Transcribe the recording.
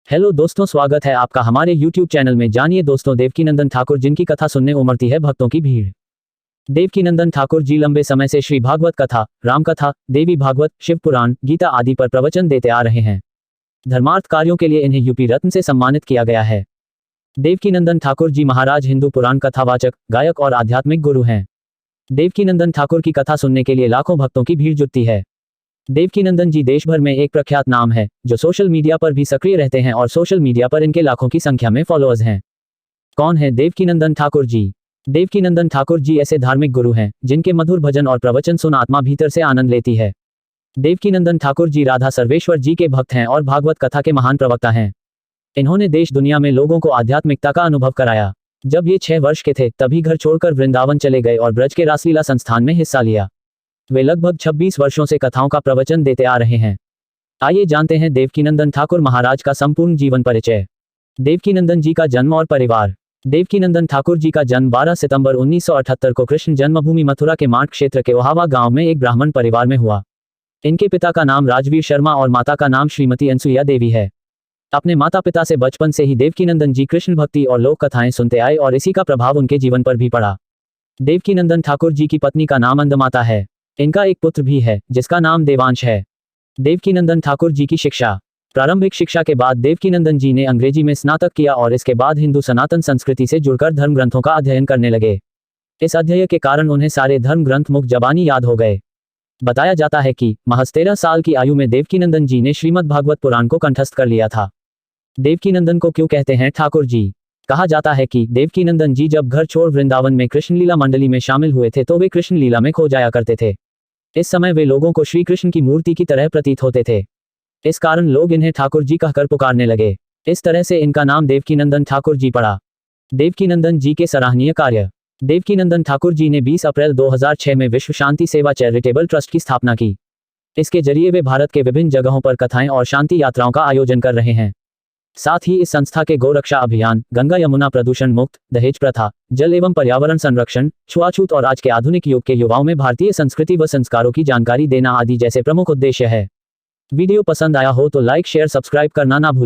Hello दोस्तों, स्वागत है आपका हमारे YouTube चैनल में। जानिए दोस्तों, देवकीनंदन ठाकुर जिनकी कथा सुनने उमड़ती है भक्तों की भीड़। देवकीनंदन ठाकुर जी लंबे समय से श्री भागवत कथा, राम कथा, देवी भागवत, शिव पुराण, गीता आदि पर प्रवचन देते आ रहे हैं। धर्मार्थ कार्यों के लिए इन्हें यूपी रत्न से सम्मानित किया गया है। देवकीनंदन ठाकुर जी महाराज हिंदू पुराण कथावाचक, गायक और आध्यात्मिक गुरु हैं। देवकीनंदन ठाकुर की कथा सुनने के लिए लाखों भक्तों की भीड़ जुटती है। देवकीनंदन जी देश भर में एक प्रख्यात नाम है, जो सोशल मीडिया पर भी सक्रिय रहते हैं और सोशल मीडिया पर इनके लाखों की संख्या में फॉलोअर्स हैं। कौन है देवकीनंदन ठाकुर जी? देवकीनंदन ठाकुर जी ऐसे धार्मिक गुरु हैं जिनके मधुर भजन और प्रवचन सुन आत्मा भीतर से आनंद लेती है। देवकीनंदन ठाकुर जी राधा सर्वेश्वर जी के भक्त हैं और भागवत कथा के महान प्रवक्ता हैं। इन्होंने देश दुनिया में लोगों को आध्यात्मिकता का अनुभव कराया। जब ये 6 वर्ष के थे तभी घर छोड़कर वृंदावन चले गए और ब्रज के रासलीला संस्थान में हिस्सा लिया। वे लगभग 26 वर्षों से कथाओं का प्रवचन देते आ रहे हैं। आइए जानते हैं देवकीनंदन ठाकुर महाराज का संपूर्ण जीवन परिचय। देवकीनंदन जी का जन्म और परिवार। देवकीनंदन ठाकुर जी का जन्म 12 सितंबर 1978 को कृष्ण जन्मभूमि मथुरा के मार्ग क्षेत्र के ओहावा गांव में एक ब्राह्मण परिवार में हुआ। इनके पिता का नाम राजवीर शर्मा और माता का नाम श्रीमती अनसुईया देवी है। अपने माता पिता से बचपन से ही देवकीनंदन जी कृष्ण भक्ति और लोक कथाएं सुनते आए और इसी का प्रभाव उनके जीवन पर भी पड़ा। देवकीनंदन ठाकुर जी की पत्नी का नाम अंदमाता है। इनका एक पुत्र भी है जिसका नाम देवांश है। देवकीनंदन ठाकुर जी की शिक्षा। प्रारंभिक शिक्षा के बाद देवकीनंदन जी ने अंग्रेजी में स्नातक किया और इसके बाद हिंदू सनातन संस्कृति से जुड़कर धर्म ग्रंथों का अध्ययन करने लगे। इस अध्ययन के कारण उन्हें सारे धर्म ग्रंथ मुख जबानी याद हो गए। बताया जाता है कि महज 13 साल की आयु में देवकीनंदन जी ने श्रीमद् भागवत पुराण को कंठस्थ कर लिया था। देवकीनंदन को क्यों कहते हैं ठाकुर जी? कहा जाता है कि देवकीनंदन जी जब घर छोड़ वृंदावन में कृष्ण लीला मंडली में शामिल हुए थे तो वे कृष्ण लीला में खो जाया करते थे। इस समय वे लोगों को श्री कृष्ण की मूर्ति की तरह प्रतीत होते थे। इस कारण लोग इन्हें ठाकुर जी कहकर पुकारने लगे। इस तरह से इनका नाम देवकीनंदन ठाकुर जी पड़ा। देवकीनंदन जी के सराहनीय कार्य। देवकीनंदन ठाकुर जी ने 20 अप्रैल 2006 में विश्व शांति सेवा चैरिटेबल ट्रस्ट की स्थापना की। इसके जरिए वे भारत के विभिन्न जगहों पर कथाएं और शांति यात्राओं का आयोजन कर रहे हैं। साथ ही इस संस्था के गौरक्षा अभियान, गंगा यमुना प्रदूषण मुक्त, दहेज प्रथा, जल एवं पर्यावरण संरक्षण, छुआछूत और आज के आधुनिक युग के युवाओं में भारतीय संस्कृति व संस्कारों की जानकारी देना आदि जैसे प्रमुख उद्देश्य है। वीडियो पसंद आया हो तो लाइक, शेयर, सब्सक्राइब करना ना भूलें।